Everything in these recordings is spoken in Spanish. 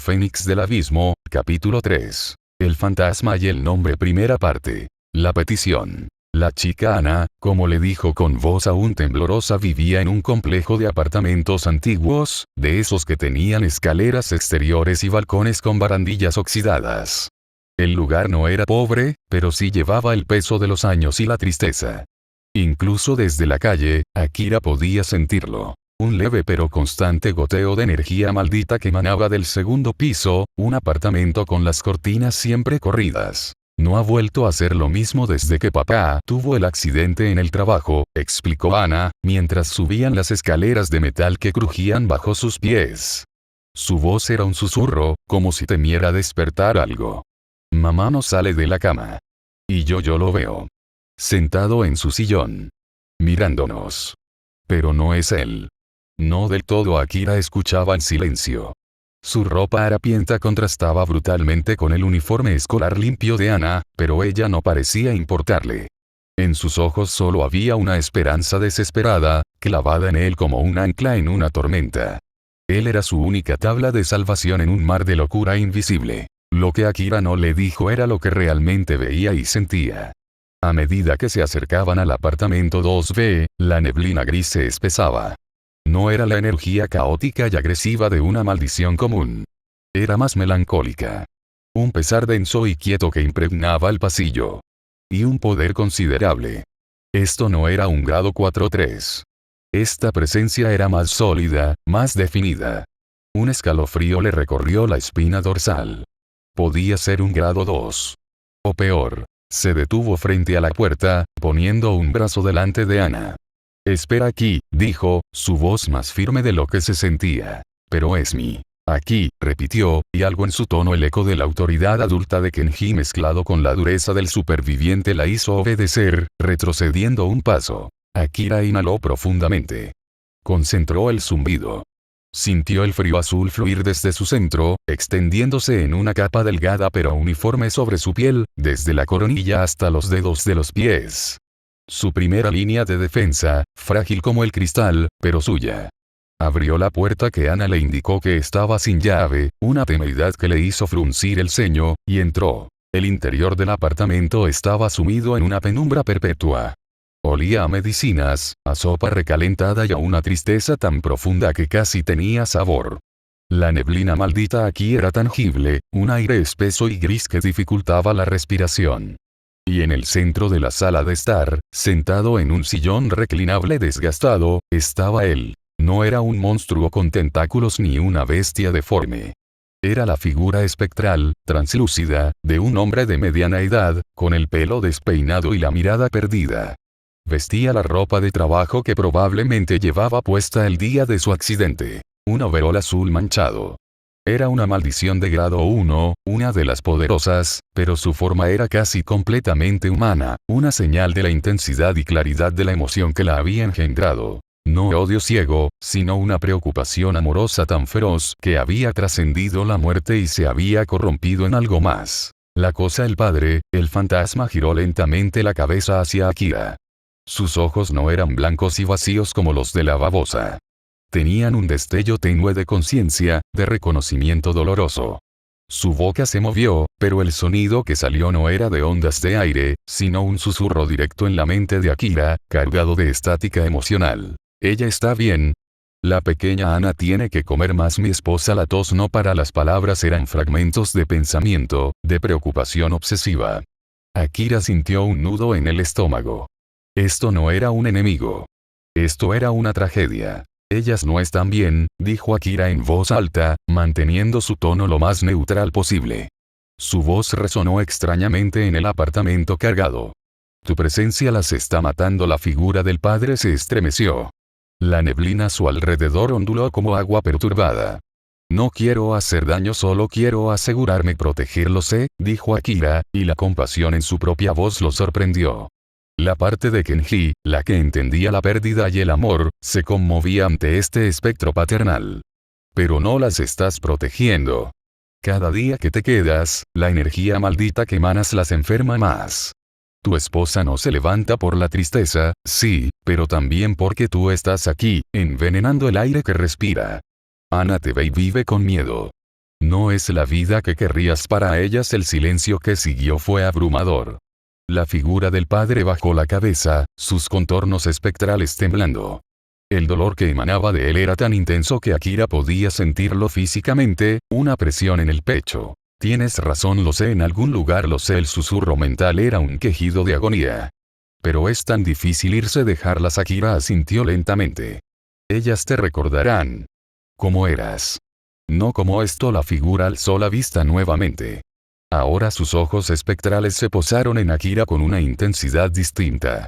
Fénix del Abismo, capítulo 3. El fantasma y el nombre, primera parte. La petición. La chica Ana, como le dijo con voz aún temblorosa, vivía en un complejo de apartamentos antiguos, de esos que tenían escaleras exteriores y balcones con barandillas oxidadas. El lugar no era pobre, pero sí llevaba el peso de los años y la tristeza. Incluso desde la calle, Akira podía sentirlo. Un leve pero constante goteo de energía maldita que emanaba del segundo piso, un apartamento con las cortinas siempre corridas. No ha vuelto a hacer lo mismo desde que papá tuvo el accidente en el trabajo, explicó Ana, mientras subían las escaleras de metal que crujían bajo sus pies. Su voz era un susurro, como si temiera despertar algo. Mamá no sale de la cama. Y yo lo veo. Sentado en su sillón. Mirándonos. Pero no es él. No del todo. Akira escuchaba en silencio. Su ropa harapienta contrastaba brutalmente con el uniforme escolar limpio de Ana, pero ella no parecía importarle. En sus ojos solo había una esperanza desesperada, clavada en él como un ancla en una tormenta. Él era su única tabla de salvación en un mar de locura invisible. Lo que Akira no le dijo era lo que realmente veía y sentía. A medida que se acercaban al apartamento 2B, la neblina gris se espesaba. No era la energía caótica y agresiva de una maldición común. Era más melancólica. Un pesar denso y quieto que impregnaba el pasillo. Y un poder considerable. Esto no era un grado 4-3. Esta presencia era más sólida, más definida. Un escalofrío le recorrió la espina dorsal. Podía ser un grado 2. O peor. Se detuvo frente a la puerta, poniendo un brazo delante de Ana. «Espera aquí», dijo, su voz más firme de lo que se sentía. «Pero es mi. Aquí», repitió, y algo en su tono, el eco de la autoridad adulta de Kenji mezclado con la dureza del superviviente, la hizo obedecer, retrocediendo un paso. Akira inhaló profundamente. Concentró el zumbido. Sintió el frío azul fluir desde su centro, extendiéndose en una capa delgada pero uniforme sobre su piel, desde la coronilla hasta los dedos de los pies. Su primera línea de defensa, frágil como el cristal, pero suya. Abrió la puerta que Ana le indicó que estaba sin llave, una temeridad que le hizo fruncir el ceño, y entró. El interior del apartamento estaba sumido en una penumbra perpetua. Olía a medicinas, a sopa recalentada y a una tristeza tan profunda que casi tenía sabor. La neblina maldita aquí era tangible, un aire espeso y gris que dificultaba la respiración. Y en el centro de la sala de estar, sentado en un sillón reclinable desgastado, estaba él. No era un monstruo con tentáculos ni una bestia deforme. Era la figura espectral, translúcida, de un hombre de mediana edad, con el pelo despeinado y la mirada perdida. Vestía la ropa de trabajo que probablemente llevaba puesta el día de su accidente. Un overol azul manchado. Era una maldición de grado 1, una de las poderosas, pero su forma era casi completamente humana, una señal de la intensidad y claridad de la emoción que la había engendrado. No odio ciego, sino una preocupación amorosa tan feroz que había trascendido la muerte y se había corrompido en algo más. La cosa, el padre, el fantasma giró lentamente la cabeza hacia Akira. Sus ojos no eran blancos y vacíos como los de la babosa. Tenían un destello tenue de conciencia, de reconocimiento doloroso. Su boca se movió, pero el sonido que salió no era de ondas de aire, sino un susurro directo en la mente de Akira, cargado de estática emocional. «Ella está bien. La pequeña Ana tiene que comer más». Mi esposa, la tos no para. Las palabras eran fragmentos de pensamiento, de preocupación obsesiva. Akira sintió un nudo en el estómago. Esto no era un enemigo. Esto era una tragedia. «Ellas no están bien», dijo Akira en voz alta, manteniendo su tono lo más neutral posible. Su voz resonó extrañamente en el apartamento cargado. «Tu presencia las está matando». La figura del padre se estremeció. La neblina a su alrededor onduló como agua perturbada. «No quiero hacer daño, solo quiero asegurarme protegerlo, dijo Akira, y la compasión en su propia voz lo sorprendió. La parte de Kenji, la que entendía la pérdida y el amor, se conmovía ante este espectro paternal. «Pero no las estás protegiendo. Cada día que te quedas, la energía maldita que emanas las enferma más. Tu esposa no se levanta por la tristeza, sí, pero también porque tú estás aquí, envenenando el aire que respira. Ana te ve y vive con miedo. No es la vida que querrías para ellas. El silencio que siguió fue abrumador. La figura del padre bajó la cabeza, sus contornos espectrales temblando. El dolor que emanaba de él era tan intenso que Akira podía sentirlo físicamente, una presión en el pecho. Tienes razón, lo sé, en algún lugar lo sé. El susurro mental era un quejido de agonía. Pero es tan difícil irse, dejarlas. Akira asintió lentamente. Ellas te recordarán cómo eras. No como esto. La figura alzó la vista nuevamente. Ahora sus ojos espectrales se posaron en Akira con una intensidad distinta.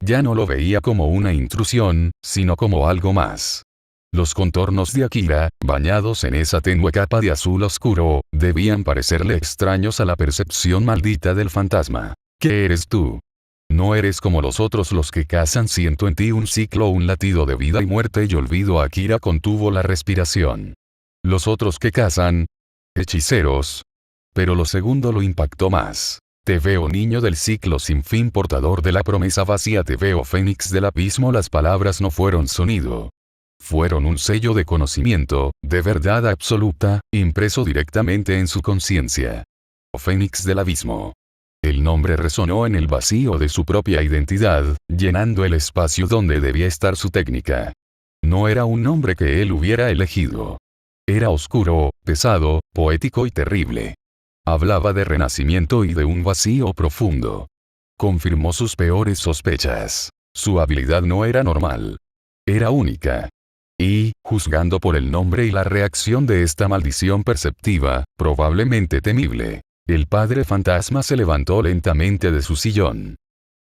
Ya no lo veía como una intrusión, sino como algo más. Los contornos de Akira, bañados en esa tenue capa de azul oscuro, debían parecerle extraños a la percepción maldita del fantasma. ¿Qué eres tú? No eres como los otros, los que cazan. Siento en ti un ciclo, un latido de vida y muerte y olvido. Akira contuvo la respiración. Los otros que cazan. Hechiceros. Pero lo segundo lo impactó más. Te veo, niño del ciclo sin fin, portador de la promesa vacía. Te veo, fénix del abismo. Las palabras no fueron sonido. Fueron un sello de conocimiento, de verdad absoluta, impreso directamente en su conciencia. Fénix del abismo. El nombre resonó en el vacío de su propia identidad, llenando el espacio donde debía estar su técnica. No era un nombre que él hubiera elegido. Era oscuro, pesado, poético y terrible. Hablaba de renacimiento y de un vacío profundo. Confirmó sus peores sospechas. Su habilidad no era normal. Era única. Y, juzgando por el nombre y la reacción de esta maldición perceptiva, probablemente temible, el padre fantasma se levantó lentamente de su sillón.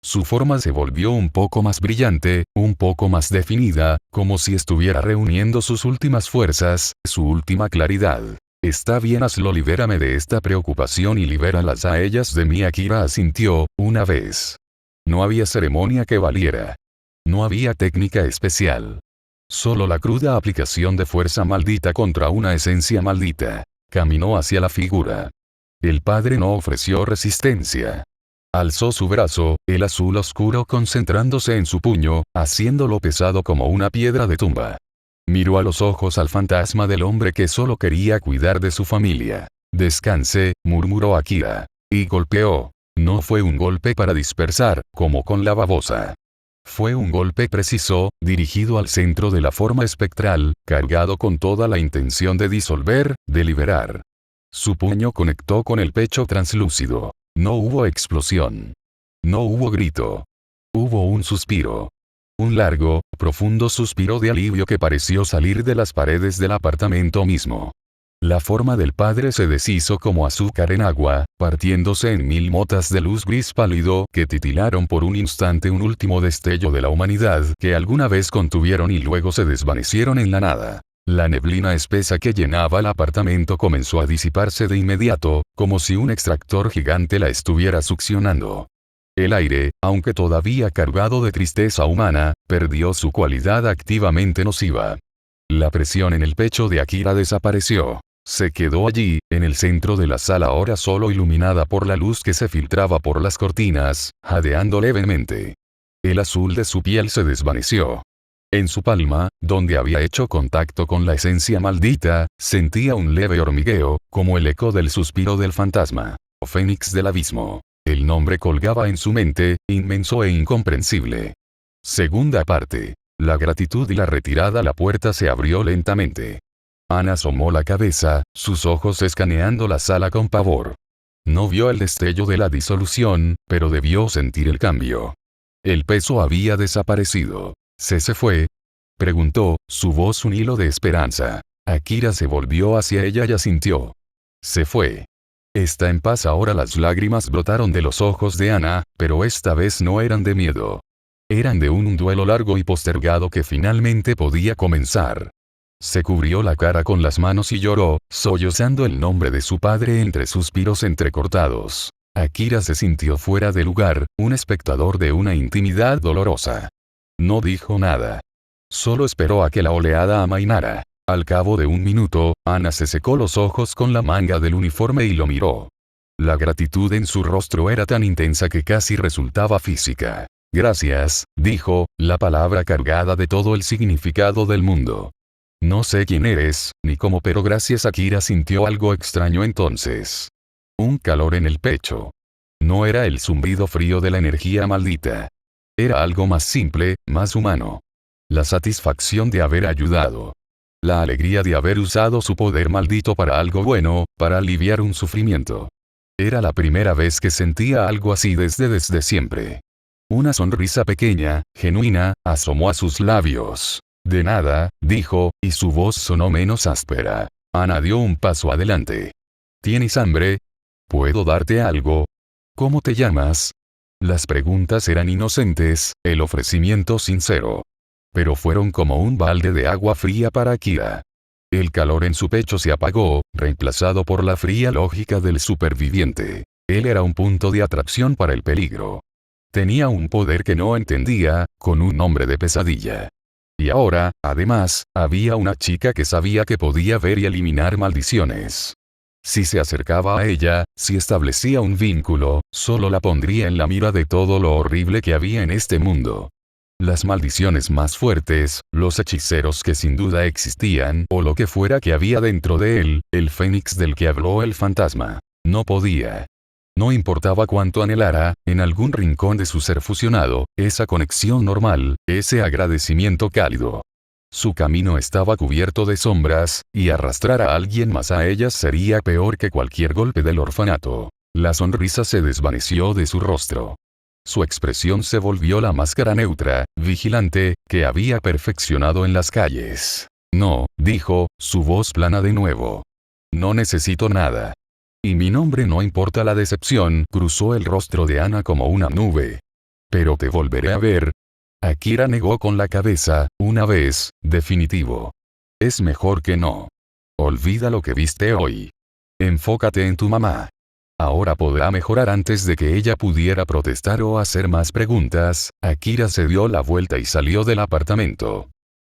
Su forma se volvió un poco más brillante, un poco más definida, como si estuviera reuniendo sus últimas fuerzas, su última claridad. Está bien, hazlo, libérame de esta preocupación y libéralas a ellas de mí. Akira asintió, una vez. No había ceremonia que valiera. No había técnica especial. Solo la cruda aplicación de fuerza maldita contra una esencia maldita. Caminó hacia la figura. El padre no ofreció resistencia. Alzó su brazo, el azul oscuro concentrándose en su puño, haciéndolo pesado como una piedra de tumba. Miró a los ojos al fantasma del hombre que solo quería cuidar de su familia. Descanse, murmuró Akira. Y golpeó. No fue un golpe para dispersar, como con la babosa. Fue un golpe preciso, dirigido al centro de la forma espectral, cargado con toda la intención de disolver, de liberar. Su puño conectó con el pecho translúcido. No hubo explosión. No hubo grito. Hubo un suspiro. Un largo, profundo suspiro de alivio que pareció salir de las paredes del apartamento mismo. La forma del padre se deshizo como azúcar en agua, partiéndose en 1000 motas de luz gris pálido que titilaron por un instante, un último destello de la humanidad que alguna vez contuvieron y luego se desvanecieron en la nada. La neblina espesa que llenaba el apartamento comenzó a disiparse de inmediato, como si un extractor gigante la estuviera succionando. El aire, aunque todavía cargado de tristeza humana, perdió su cualidad activamente nociva. La presión en el pecho de Akira desapareció. Se quedó allí, en el centro de la sala, ahora solo iluminada por la luz que se filtraba por las cortinas, jadeando levemente. El azul de su piel se desvaneció. En su palma, donde había hecho contacto con la esencia maldita, sentía un leve hormigueo, como el eco del suspiro del fantasma. Fénix del abismo. El nombre colgaba en su mente, inmenso e incomprensible. Segunda parte. La gratitud y la retirada. La puerta se abrió lentamente. Ana asomó la cabeza, sus ojos escaneando la sala con pavor. No vio el destello de la disolución, pero debió sentir el cambio. El peso había desaparecido. ¿Se fue? Preguntó, su voz un hilo de esperanza. Akira se volvió hacia ella y asintió. Se fue. Está en paz ahora. Las lágrimas brotaron de los ojos de Ana, pero esta vez no eran de miedo. Eran de un duelo largo y postergado que finalmente podía comenzar. Se cubrió la cara con las manos y lloró, sollozando el nombre de su padre entre suspiros entrecortados. Akira se sintió fuera de lugar, un espectador de una intimidad dolorosa. No dijo nada. Solo esperó a que la oleada amainara. Al cabo de un minuto, Ana se secó los ojos con la manga del uniforme y lo miró. La gratitud en su rostro era tan intensa que casi resultaba física. Gracias, dijo, la palabra cargada de todo el significado del mundo. No sé quién eres, ni cómo, pero gracias a Kira sintió algo extraño entonces. Un calor en el pecho. No era el zumbido frío de la energía maldita. Era algo más simple, más humano. La satisfacción de haber ayudado. La alegría de haber usado su poder maldito para algo bueno, para aliviar un sufrimiento. Era la primera vez que sentía algo así desde siempre. Una sonrisa pequeña, genuina, asomó a sus labios. De nada, dijo, y su voz sonó menos áspera. Ana dio un paso adelante. ¿Tienes hambre? ¿Puedo darte algo? ¿Cómo te llamas? Las preguntas eran inocentes, el ofrecimiento sincero. Pero fueron como un balde de agua fría para Kira. El calor en su pecho se apagó, reemplazado por la fría lógica del superviviente. Él era un punto de atracción para el peligro. Tenía un poder que no entendía, con un nombre de pesadilla. Y ahora, además, había una chica que sabía que podía ver y eliminar maldiciones. Si se acercaba a ella, si establecía un vínculo, solo la pondría en la mira de todo lo horrible que había en este mundo. Las maldiciones más fuertes, los hechiceros que sin duda existían, o lo que fuera que había dentro de él, el fénix del que habló el fantasma. No podía. No importaba cuánto anhelara, en algún rincón de su ser fusionado, esa conexión normal, ese agradecimiento cálido. Su camino estaba cubierto de sombras, y arrastrar a alguien más a ellas sería peor que cualquier golpe del orfanato. La sonrisa se desvaneció de su rostro. Su expresión se volvió la máscara neutra, vigilante, que había perfeccionado en las calles. No, dijo, su voz plana de nuevo. No necesito nada. Y mi nombre no importa. La decepción cruzó el rostro de Ana como una nube. Pero te volveré a ver. Akira negó con la cabeza, una vez, definitivo. Es mejor que no. Olvida lo que viste hoy. Enfócate en tu mamá. Ahora podrá mejorar. Antes de que ella pudiera protestar o hacer más preguntas, Akira se dio la vuelta y salió del apartamento.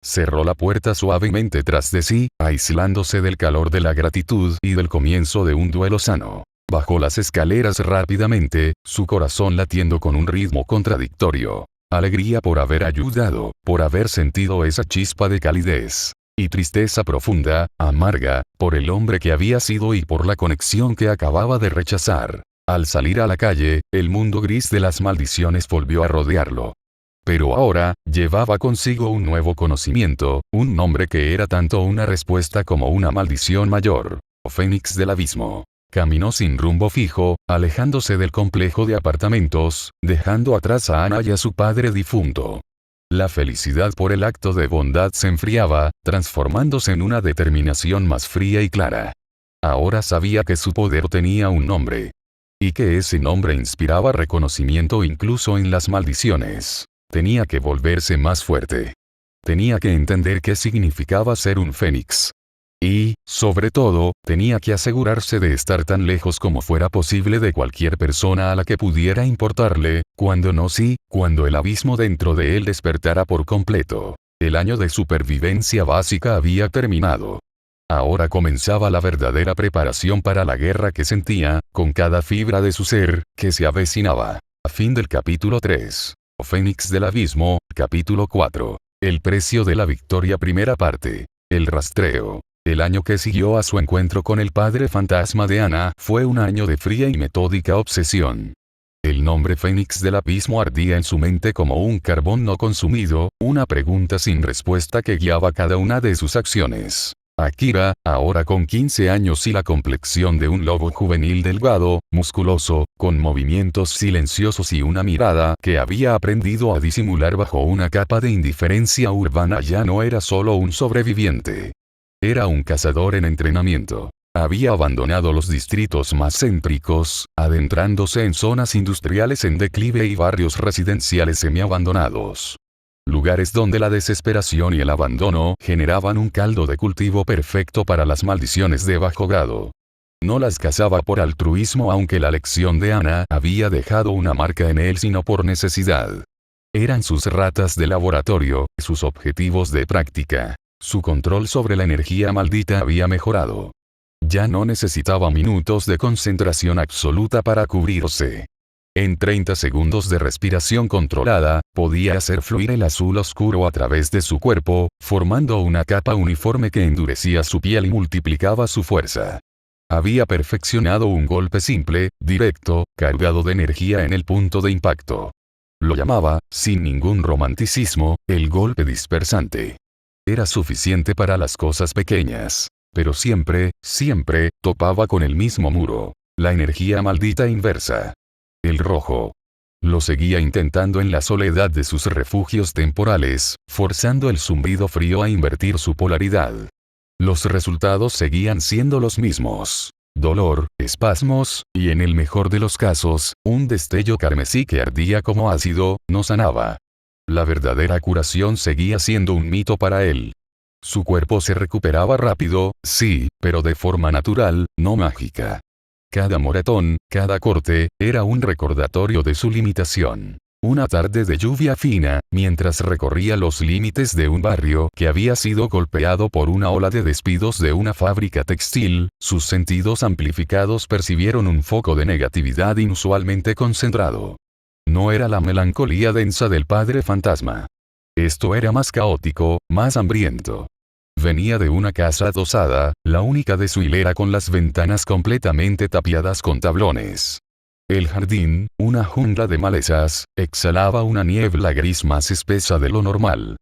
Cerró la puerta suavemente tras de sí, aislándose del calor de la gratitud y del comienzo de un duelo sano. Bajó las escaleras rápidamente, su corazón latiendo con un ritmo contradictorio. Alegría por haber ayudado, por haber sentido esa chispa de calidez. Y tristeza profunda, amarga, por el hombre que había sido y por la conexión que acababa de rechazar. Al salir a la calle, el mundo gris de las maldiciones volvió a rodearlo. Pero ahora, llevaba consigo un nuevo conocimiento, un nombre que era tanto una respuesta como una maldición mayor. Fénix del Abismo. Caminó sin rumbo fijo, alejándose del complejo de apartamentos, dejando atrás a Ana y a su padre difunto. La felicidad por el acto de bondad se enfriaba, transformándose en una determinación más fría y clara. Ahora sabía que su poder tenía un nombre. Y que ese nombre inspiraba reconocimiento incluso en las maldiciones. Tenía que volverse más fuerte. Tenía que entender qué significaba ser un fénix. Y, sobre todo, tenía que asegurarse de estar tan lejos como fuera posible de cualquier persona a la que pudiera importarle, cuando el abismo dentro de él despertara por completo. El año de supervivencia básica había terminado. Ahora comenzaba la verdadera preparación para la guerra que sentía, con cada fibra de su ser, que se avecinaba. Fin del capítulo 3. Fénix del Abismo, capítulo 4. El precio de la victoria. Primera parte. El rastreo. El año que siguió a su encuentro con el padre fantasma de Ana fue un año de fría y metódica obsesión. El nombre Fénix del Abismo ardía en su mente como un carbón no consumido, una pregunta sin respuesta que guiaba cada una de sus acciones. Akira, ahora con 15 años y la complexión de un lobo juvenil delgado, musculoso, con movimientos silenciosos y una mirada que había aprendido a disimular bajo una capa de indiferencia urbana, ya no era solo un sobreviviente. Era un cazador en entrenamiento. Había abandonado los distritos más céntricos, adentrándose en zonas industriales en declive y barrios residenciales semiabandonados. Lugares donde la desesperación y el abandono generaban un caldo de cultivo perfecto para las maldiciones de bajo grado. No las cazaba por altruismo, aunque la lección de Ana había dejado una marca en él, sino por necesidad. Eran sus ratas de laboratorio, sus objetivos de práctica. Su control sobre la energía maldita había mejorado. Ya no necesitaba minutos de concentración absoluta para cubrirse. En 30 segundos de respiración controlada, podía hacer fluir el azul oscuro a través de su cuerpo, formando una capa uniforme que endurecía su piel y multiplicaba su fuerza. Había perfeccionado un golpe simple, directo, cargado de energía en el punto de impacto. Lo llamaba, sin ningún romanticismo, el golpe dispersante. Era suficiente para las cosas pequeñas. Pero siempre, siempre, topaba con el mismo muro. La energía maldita inversa. El rojo. Lo seguía intentando en la soledad de sus refugios temporales, forzando el zumbido frío a invertir su polaridad. Los resultados seguían siendo los mismos. Dolor, espasmos, y en el mejor de los casos, un destello carmesí que ardía como ácido, no sanaba. La verdadera curación seguía siendo un mito para él. Su cuerpo se recuperaba rápido, sí, pero de forma natural, no mágica. Cada moretón, cada corte, era un recordatorio de su limitación. Una tarde de lluvia fina, mientras recorría los límites de un barrio que había sido golpeado por una ola de despidos de una fábrica textil, sus sentidos amplificados percibieron un foco de negatividad inusualmente concentrado. No era la melancolía densa del padre fantasma. Esto era más caótico, más hambriento. Venía de una casa adosada, la única de su hilera con las ventanas completamente tapiadas con tablones. El jardín, una jungla de malezas, exhalaba una niebla gris más espesa de lo normal.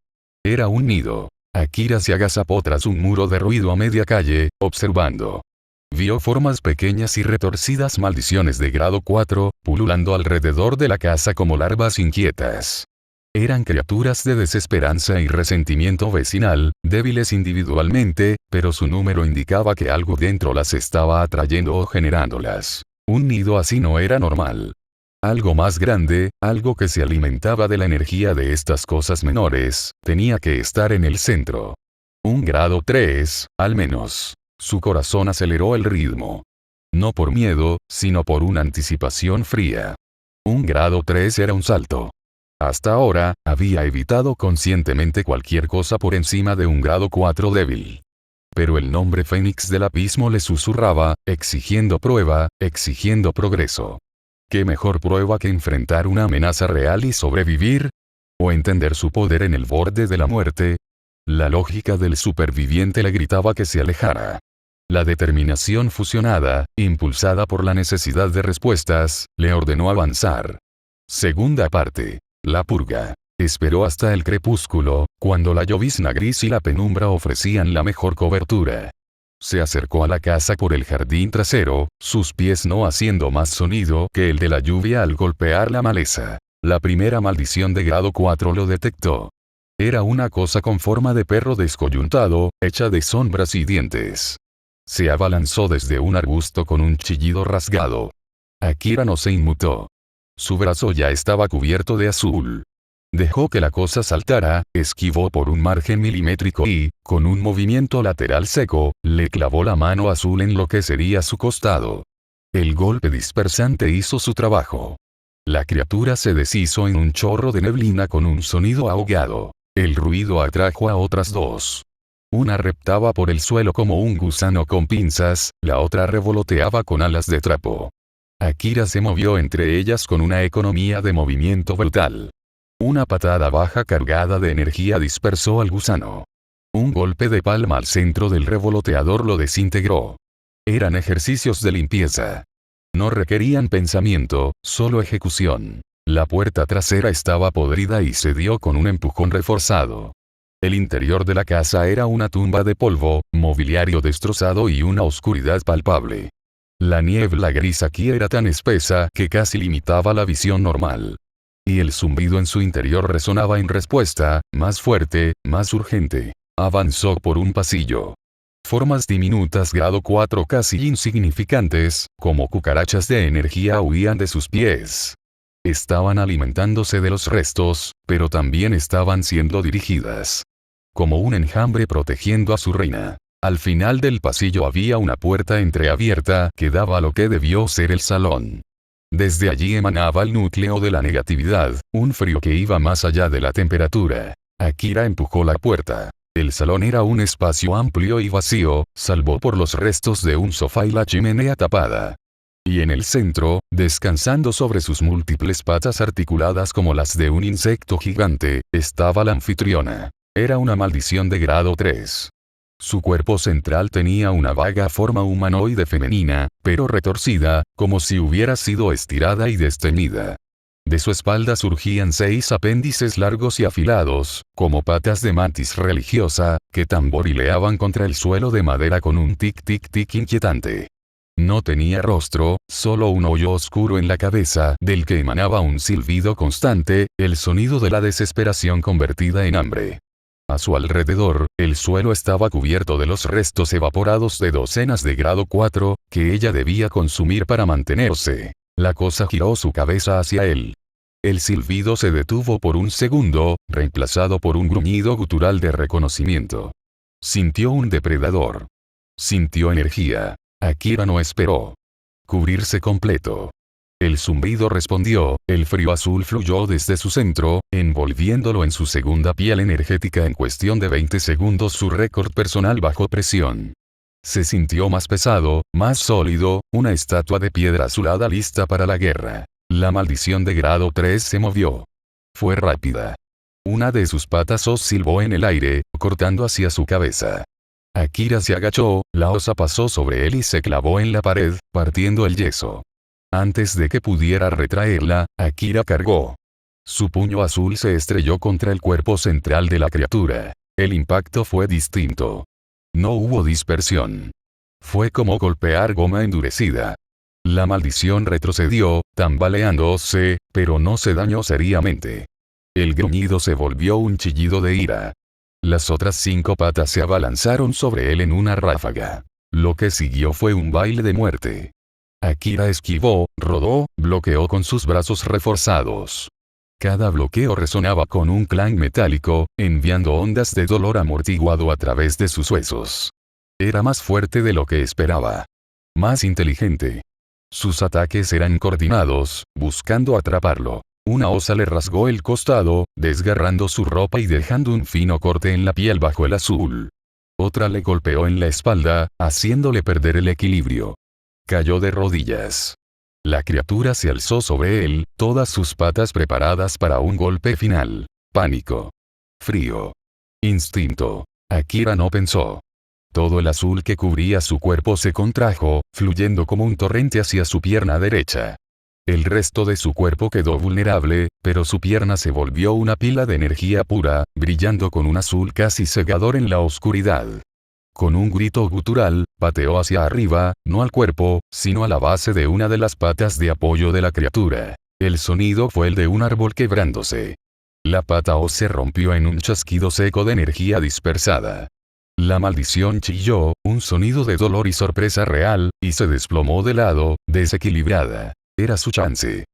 Era un nido. Akira se agazapó tras un muro de ruido a media calle, observando. Vio formas pequeñas y retorcidas maldiciones de grado 4, pululando alrededor de la casa como larvas inquietas. Eran criaturas de desesperanza y resentimiento vecinal, débiles individualmente, pero su número indicaba que algo dentro las estaba atrayendo o generándolas. Un nido así no era normal. Algo más grande, algo que se alimentaba de la energía de estas cosas menores, tenía que estar en el centro. Un grado 3, al menos. Su corazón aceleró el ritmo. No por miedo, sino por una anticipación fría. Un grado 3 era un salto. Hasta ahora, había evitado conscientemente cualquier cosa por encima de un grado 4 débil. Pero el nombre Fénix del Abismo le susurraba, exigiendo prueba, exigiendo progreso. ¿Qué mejor prueba que enfrentar una amenaza real y sobrevivir? ¿O entender su poder en el borde de la muerte? La lógica del superviviente le gritaba que se alejara. La determinación fusionada, impulsada por la necesidad de respuestas, le ordenó avanzar. Segunda parte. La purga. Esperó hasta el crepúsculo, cuando la llovizna gris y la penumbra ofrecían la mejor cobertura. Se acercó a la casa por el jardín trasero, sus pies no haciendo más sonido que el de la lluvia al golpear la maleza. La primera maldición de grado 4 lo detectó. Era una cosa con forma de perro descoyuntado, hecha de sombras y dientes. Se abalanzó desde un arbusto con un chillido rasgado. Akira no se inmutó. Su brazo ya estaba cubierto de azul. Dejó que la cosa saltara, esquivó por un margen milimétrico y, con un movimiento lateral seco, le clavó la mano azul en lo que sería su costado. El golpe dispersante hizo su trabajo. La criatura se deshizo en un chorro de neblina con un sonido ahogado. El ruido atrajo a otras dos. Una reptaba por el suelo como un gusano con pinzas, la otra revoloteaba con alas de trapo. Akira se movió entre ellas con una economía de movimiento brutal. Una patada baja cargada de energía dispersó al gusano. Un golpe de palma al centro del revoloteador lo desintegró. Eran ejercicios de limpieza. No requerían pensamiento, solo ejecución. La puerta trasera estaba podrida y cedió con un empujón reforzado. El interior de la casa era una tumba de polvo, mobiliario destrozado y una oscuridad palpable. La niebla gris aquí era tan espesa que casi limitaba la visión normal. Y el zumbido en su interior resonaba en respuesta, más fuerte, más urgente. Avanzó por un pasillo. Formas diminutas grado 4 casi insignificantes, como cucarachas de energía huían de sus pies. Estaban alimentándose de los restos, pero también estaban siendo dirigidas. Como un enjambre protegiendo a su reina. Al final del pasillo había una puerta entreabierta que daba a lo que debió ser el salón. Desde allí emanaba el núcleo de la negatividad, un frío que iba más allá de la temperatura. Akira empujó la puerta. El salón era un espacio amplio y vacío, salvo por los restos de un sofá y la chimenea tapada. Y en el centro, descansando sobre sus múltiples patas articuladas como las de un insecto gigante, estaba la anfitriona. Era una maldición de grado 3. Su cuerpo central tenía una vaga forma humanoide femenina, pero retorcida, como si hubiera sido estirada y desteñida. De su espalda surgían 6 apéndices largos y afilados, como patas de mantis religiosa, que tamborileaban contra el suelo de madera con un tic-tic-tic inquietante. No tenía rostro, solo un hoyo oscuro en la cabeza, del que emanaba un silbido constante, el sonido de la desesperación convertida en hambre. A su alrededor, el suelo estaba cubierto de los restos evaporados de docenas de grado 4, que ella debía consumir para mantenerse. La cosa giró su cabeza hacia él. El silbido se detuvo por un segundo, reemplazado por un gruñido gutural de reconocimiento. Sintió un depredador. Sintió energía. Akira no esperó. Cubrirse completo. El zumbido respondió, el frío azul fluyó desde su centro, envolviéndolo en su segunda piel energética en cuestión de 20 segundos, su récord personal bajo presión. Se sintió más pesado, más sólido, una estatua de piedra azulada lista para la guerra. La maldición de grado 3 se movió. Fue rápida. Una de sus patas osciló en el aire, cortando hacia su cabeza. Akira se agachó, la osa pasó sobre él y se clavó en la pared, partiendo el yeso. Antes de que pudiera retraerla, Akira cargó. Su puño azul se estrelló contra el cuerpo central de la criatura. El impacto fue distinto. No hubo dispersión. Fue como golpear goma endurecida. La maldición retrocedió, tambaleándose, pero no se dañó seriamente. El gruñido se volvió un chillido de ira. Las otras 5 patas se abalanzaron sobre él en una ráfaga. Lo que siguió fue un baile de muerte. Akira esquivó, rodó, bloqueó con sus brazos reforzados. Cada bloqueo resonaba con un clang metálico, enviando ondas de dolor amortiguado a través de sus huesos. Era más fuerte de lo que esperaba. Más inteligente. Sus ataques eran coordinados, buscando atraparlo. Una osa le rasgó el costado, desgarrando su ropa y dejando un fino corte en la piel bajo el azul. Otra le golpeó en la espalda, haciéndole perder el equilibrio. Cayó de rodillas. La criatura se alzó sobre él, todas sus patas preparadas para un golpe final. Pánico. Frío. Instinto. Akira no pensó. Todo el azul que cubría su cuerpo se contrajo, fluyendo como un torrente hacia su pierna derecha. El resto de su cuerpo quedó vulnerable, pero su pierna se volvió una pila de energía pura, brillando con un azul casi cegador en la oscuridad. Con un grito gutural, pateó hacia arriba, no al cuerpo, sino a la base de una de las patas de apoyo de la criatura. El sonido fue el de un árbol quebrándose. La pata O se rompió en un chasquido seco de energía dispersada. La maldición chilló, un sonido de dolor y sorpresa real, y se desplomó de lado, desequilibrada. Era su chance.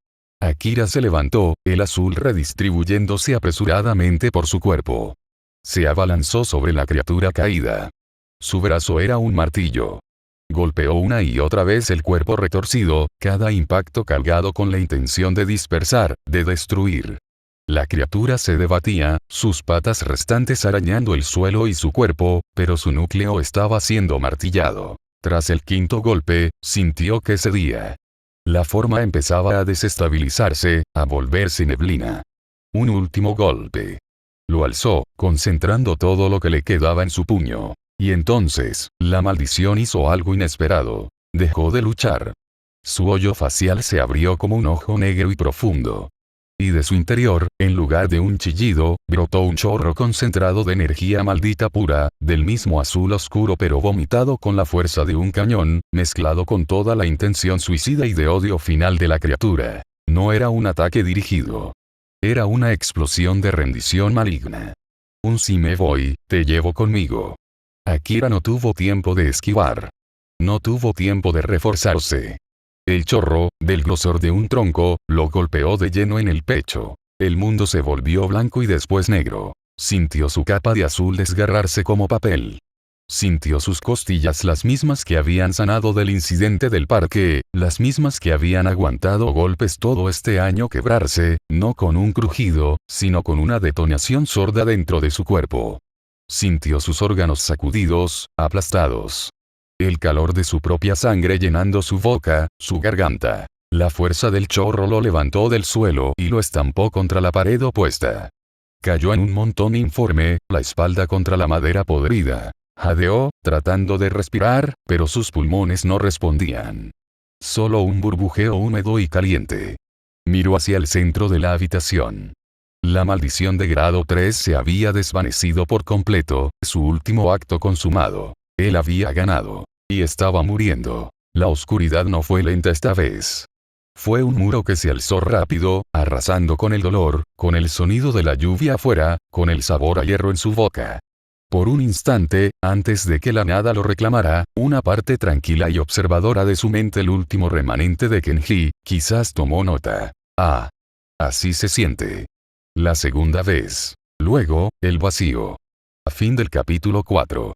Akira se levantó, el azul redistribuyéndose apresuradamente por su cuerpo. Se abalanzó sobre la criatura caída. Su brazo era un martillo. Golpeó una y otra vez el cuerpo retorcido, cada impacto cargado con la intención de dispersar, de destruir. La criatura se debatía, sus patas restantes arañando el suelo y su cuerpo, pero su núcleo estaba siendo martillado. Tras el 5.º golpe, sintió que cedía. La forma empezaba a desestabilizarse, a volverse neblina. Un último golpe. Lo alzó, concentrando todo lo que le quedaba en su puño. Y entonces, la maldición hizo algo inesperado. Dejó de luchar. Su hoyo facial se abrió como un ojo negro y profundo. Y de su interior, en lugar de un chillido, brotó un chorro concentrado de energía maldita pura, del mismo azul oscuro pero vomitado con la fuerza de un cañón, mezclado con toda la intención suicida y de odio final de la criatura. No era un ataque dirigido. Era una explosión de rendición maligna. Un si me voy, te llevo conmigo. Akira no tuvo tiempo de esquivar. No tuvo tiempo de reforzarse. El chorro, del grosor de un tronco, lo golpeó de lleno en el pecho. El mundo se volvió blanco y después negro. Sintió su capa de azul desgarrarse como papel. Sintió sus costillas, las mismas que habían sanado del incidente del parque, las mismas que habían aguantado golpes todo este año, quebrarse, no con un crujido, sino con una detonación sorda dentro de su cuerpo. Sintió sus órganos sacudidos, aplastados. El calor de su propia sangre llenando su boca, su garganta. La fuerza del chorro lo levantó del suelo y lo estampó contra la pared opuesta. Cayó en un montón informe, la espalda contra la madera podrida. Jadeó, tratando de respirar, pero sus pulmones no respondían. Solo un burbujeo húmedo y caliente. Miró hacia el centro de la habitación. La maldición de grado 3 se había desvanecido por completo, su último acto consumado. Él había ganado. Y estaba muriendo. La oscuridad no fue lenta esta vez. Fue un muro que se alzó rápido, arrasando con el dolor, con el sonido de la lluvia afuera, con el sabor a hierro en su boca. Por un instante, antes de que la nada lo reclamara, una parte tranquila y observadora de su mente, el último remanente de Kenji, quizás tomó nota. Ah. Así se siente. La segunda vez. Luego, el vacío. Fin del capítulo 4.